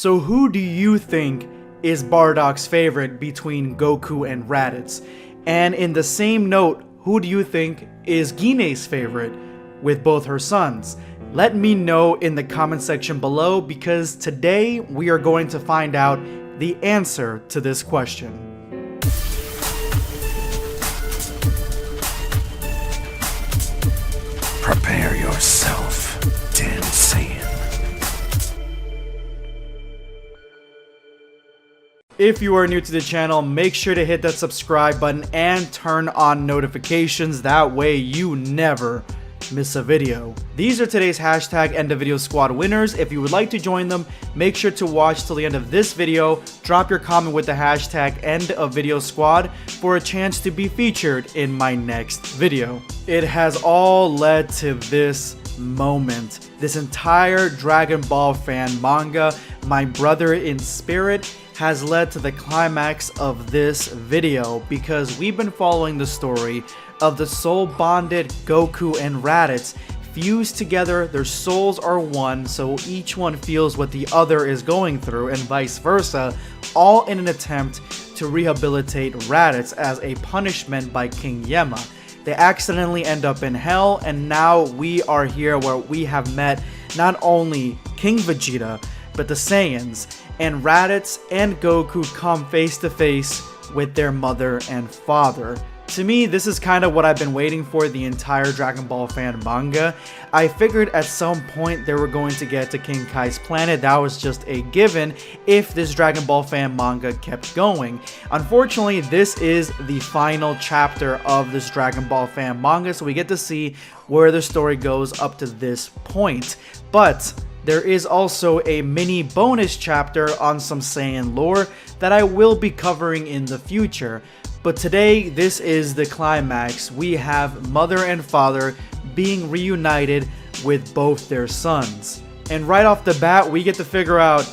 So who do you think is Bardock's favorite between Goku and Raditz? And in the same note, who do you think is Gine's favorite with both her sons? Let me know in the comment section below, because today we are going to find out the answer to this question. Prepare yourself, Dan Saiyan. If you are new to the channel, make sure to hit that subscribe button and turn on notifications. That way you never miss a video. These are today's hashtag end of video squad winners. If you would like to join them, make sure to watch till the end of this video. Drop your comment with the hashtag end of video squad for a chance to be featured in my next video. It has all led to this moment. This entire Dragon Ball fan manga, my brother in spirit, has led to the climax of this video, because we've been following the story of the soul bonded Goku and Raditz fused together. Their souls are one, so each one feels what the other is going through, and vice versa, all in an attempt to rehabilitate Raditz as a punishment by King Yema. They accidentally end up in hell, and now we are here where we have met not only King Vegeta, but the Saiyans, and Raditz and Goku come face to face with their mother and father. To me, this is kind of what I've been waiting for the entire Dragon Ball fan manga. I figured at some point they were going to get to King Kai's planet. That was just a given if this Dragon Ball fan manga kept going. Unfortunately, this is the final chapter of this Dragon Ball fan manga, so we get to see where the story goes up to this point. But there is also a mini bonus chapter on some Saiyan lore that I will be covering in the future. But today, this is the climax. We have mother and father being reunited with both their sons. And right off the bat, we get to figure out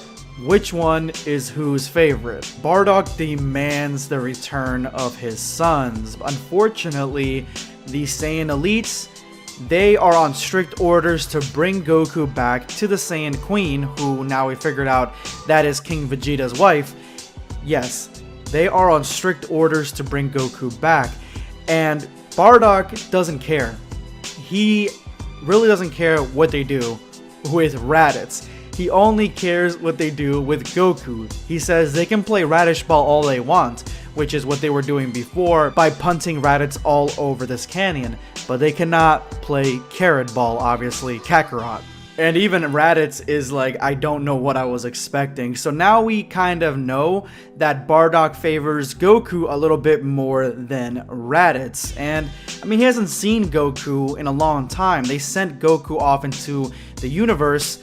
which one is whose favorite. Bardock demands the return of his sons. Unfortunately, the Saiyan elites, they are on strict orders to bring Goku back to the Saiyan Queen, who now we figured out that is King Vegeta's wife. Yes, they are on strict orders to bring Goku back, and Bardock doesn't care. He really doesn't care what they do with Raditz. He only cares what they do with Goku. He says they can play Radish Ball all they want, which is what they were doing before by punting Raditz all over this canyon, but they cannot play Carrot Ball, obviously, Kakarot. And even Raditz is like, I don't know what I was expecting. So now we kind of know that Bardock favors Goku a little bit more than Raditz. And I mean, he hasn't seen Goku in a long time. They sent Goku off into the universe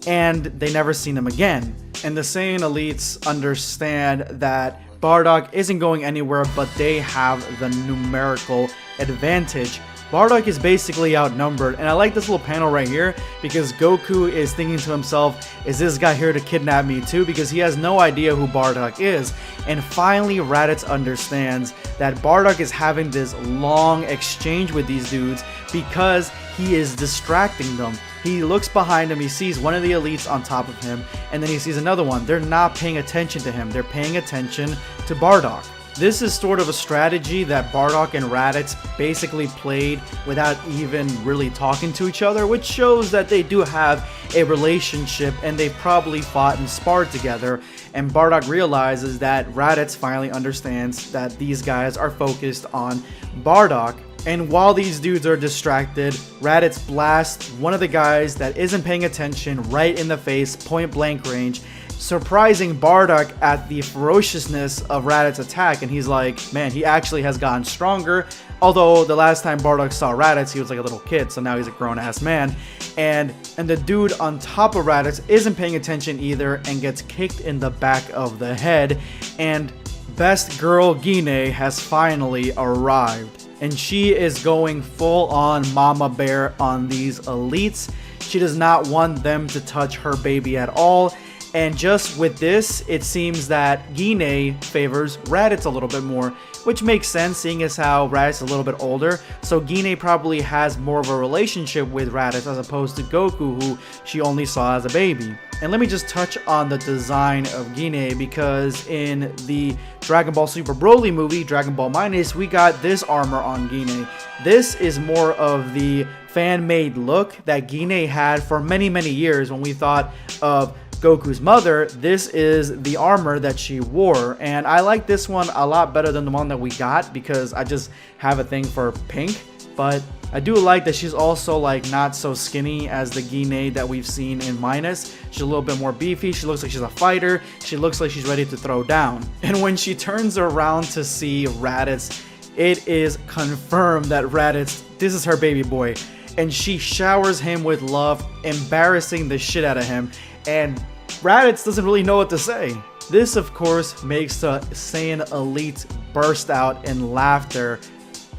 and they never seen him again. And the Saiyan elites understand that Bardock isn't going anywhere, but they have the numerical advantage. Bardock is basically outnumbered, and I like this little panel right here because Goku is thinking to himself, is this guy here to kidnap me too? Because he has no idea who Bardock is. And finally Raditz understands that Bardock is having this long exchange with these dudes because he is distracting them. He looks behind him, he sees one of the elites on top of him, and then he sees another one. They're not paying attention to him, they're paying attention to Bardock. This is sort of a strategy that Bardock and Raditz basically played without even really talking to each other, which shows that they do have a relationship and they probably fought and sparred together. And Bardock realizes that Raditz finally understands that these guys are focused on Bardock. And while these dudes are distracted, Raditz blasts one of the guys that isn't paying attention right in the face, point blank range, surprising Bardock at the ferociousness of Raditz's attack. And he's like, man, he actually has gotten stronger. Although the last time Bardock saw Raditz, he was like a little kid, so now he's a grown-ass man. And the dude on top of Raditz isn't paying attention either and gets kicked in the back of the head. And best girl Gine has finally arrived. And she is going full on mama bear on these elites. She does not want them to touch her baby at all. And just with this, it seems that Gine favors Raditz a little bit more, which makes sense seeing as how Raditz is a little bit older. So Gine probably has more of a relationship with Raditz as opposed to Goku, who she only saw as a baby. And let me just touch on the design of Gine, because in the Dragon Ball Super Broly movie, Dragon Ball Minus, we got this armor on Gine. This is more of the fan-made look that Gine had for many, many years when we thought of Goku's mother. This is the armor that she wore, and I like this one a lot better than the one that we got because I just have a thing for pink. But I do like that she's also like not so skinny as the Gine that we've seen in Minus. She's a little bit more beefy. She looks like she's a fighter. She looks like she's ready to throw down. And when she turns around to see Raditz, it is confirmed that Raditz, this is her baby boy, and she showers him with love, embarrassing the shit out of him, and Raditz doesn't really know what to say. This, of course, makes the Saiyan elite burst out in laughter.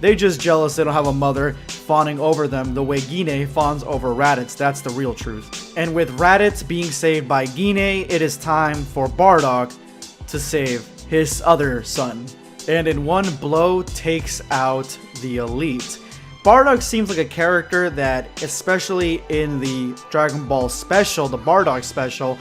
They're just jealous they don't have a mother fawning over them the way Gine fawns over Raditz. That's the real truth. And with Raditz being saved by Gine, it is time for Bardock to save his other son, and in one blow takes out the elite. Bardock seems like a character that, especially in the Dragon Ball special, the Bardock special,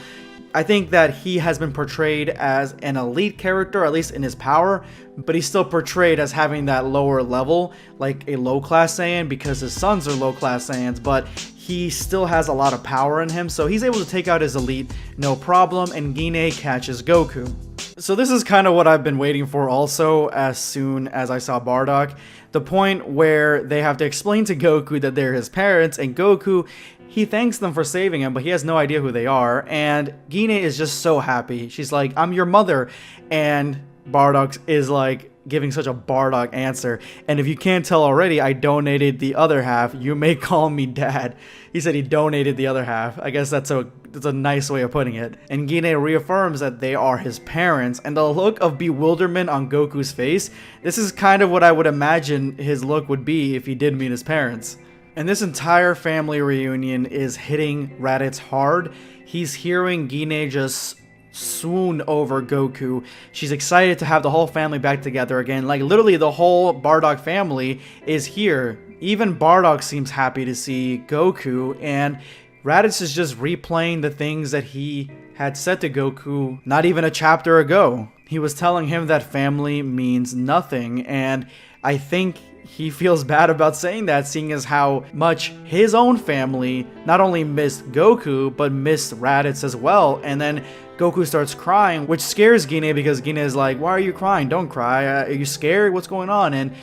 I think that he has been portrayed as an elite character, at least in his power, but he's still portrayed as having that lower level, like a low-class Saiyan, because his sons are low-class Saiyans, but he still has a lot of power in him, so he's able to take out his elite no problem, and Gine catches Goku. So this is kind of what I've been waiting for also as soon as I saw Bardock. The point where they have to explain to Goku that they're his parents, and Goku, he thanks them for saving him, but he has no idea who they are, and Gine is just so happy. She's like, I'm your mother, and Bardock is like giving such a Bardock answer. And if you can't tell already, I donated the other half. You may call me dad. He said he donated the other half. I guess that's a nice way of putting it. And Gine reaffirms that they are his parents, and the look of bewilderment on Goku's face, this is kind of what I would imagine his look would be if he did meet his parents. And this entire family reunion is hitting Raditz hard. He's hearing Gine just swoon over Goku. She's excited to have the whole family back together again. Like literally the whole Bardock family is here. Even Bardock seems happy to see Goku, and Raditz is just replaying the things that he had said to Goku not even a chapter ago. He was telling him that family means nothing, and I think he feels bad about saying that, seeing as how much his own family not only missed Goku, but missed Raditz as well. And then Goku starts crying, which scares Gine because Gine is like, why are you crying? Don't cry. Are you scared? What's going on? And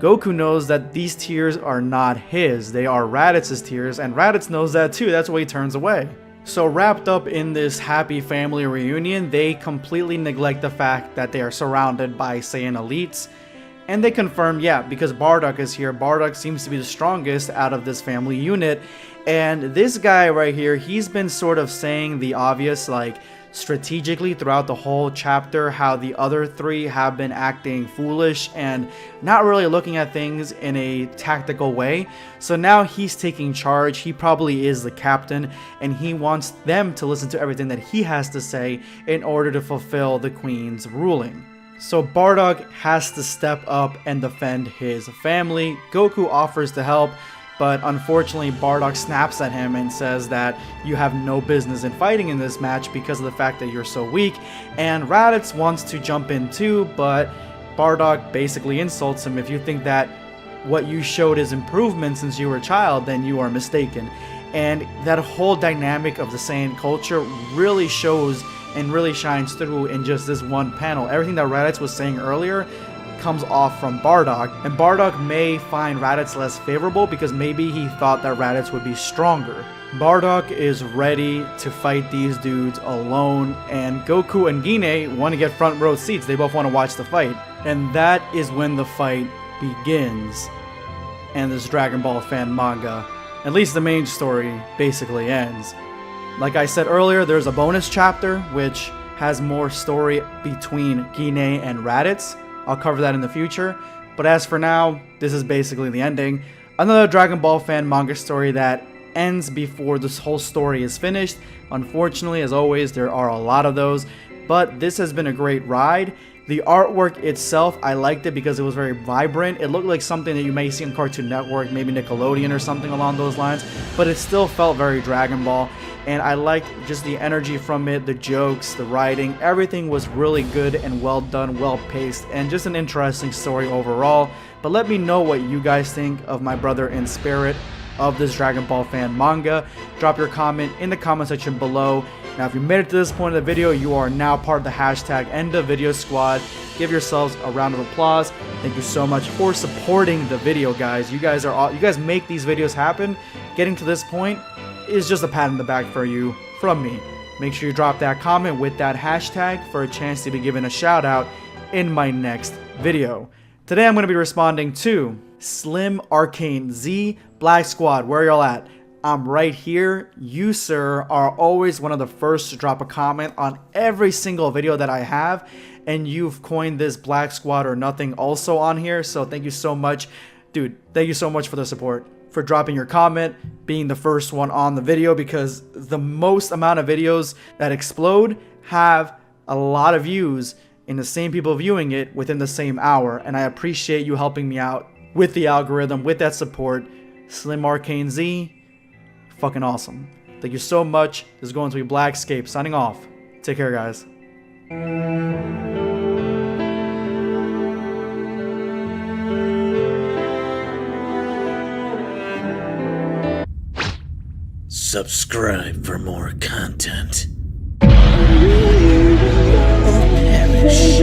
Goku knows that these tears are not his. They are Raditz's tears, and Raditz knows that too. That's why he turns away. So wrapped up in this happy family reunion, they completely neglect the fact that they are surrounded by Saiyan elites. And they confirm, yeah, because Bardock is here, Bardock seems to be the strongest out of this family unit. And this guy right here, he's been sort of saying the obvious, like, strategically throughout the whole chapter, how the other three have been acting foolish and not really looking at things in a tactical way. So now he's taking charge. He probably is the captain, and he wants them to listen to everything that he has to say in order to fulfill the Queen's ruling. So Bardock has to step up and defend his family. Goku offers to help, but unfortunately Bardock snaps at him and says that you have no business in fighting in this match because of the fact that you're so weak. And Raditz wants to jump in too, but Bardock basically insults him. If you think that what you showed is improvement since you were a child, then you are mistaken. And that whole dynamic of the Saiyan culture really shows and really shines through in just this one panel. Everything that Raditz was saying earlier comes off from Bardock, and Bardock may find Raditz less favorable because maybe he thought that Raditz would be stronger. Bardock is ready to fight these dudes alone, and Goku and Gine want to get front row seats. They both want to watch the fight, and that is when the fight begins, and this Dragon Ball fan manga, at least the main story, basically ends. Like I said earlier, there's a bonus chapter which has more story between Gine and Raditz. I'll cover that in the future. But as for now, this is basically the ending. Another Dragon Ball fan manga story that ends before this whole story is finished. Unfortunately, as always, there are a lot of those, but this has been a great ride. The artwork itself, I liked it because it was very vibrant. It looked like something that you may see on Cartoon Network, maybe Nickelodeon or something along those lines, but it still felt very Dragon Ball, and I liked just the energy from it, the jokes, the writing, everything was really good and well done, well paced, and just an interesting story overall. But let me know what you guys think of my brother in spirit of this Dragon Ball fan manga. Drop your comment in the comment section below. Now, if you made it to this point of the video, you are now part of the hashtag End of Video Squad. Give yourselves a round of applause. Thank you so much for supporting the video, guys. You guys make these videos happen. Getting to this point is just a pat in the back for you from me. Make sure you drop that comment with that hashtag for a chance to be given a shout out in my next video. Today I'm going to be responding to Slim Arcane Z Black Squad. Where y'all at? I'm right here. You, sir, are always one of the first to drop a comment on every single video that I have, and you've coined this Black Squad or nothing also on here, so thank you so much. Dude, thank you so much for the support, for dropping your comment, being the first one on the video, because the most amount of videos that explode have a lot of views and the same people viewing it within the same hour, and I appreciate you helping me out with the algorithm, with that support. Slim Arcane Z, fucking awesome. Thank you so much. This is going to be BlackScape signing off. Take care, guys. Subscribe for more content. Or perish.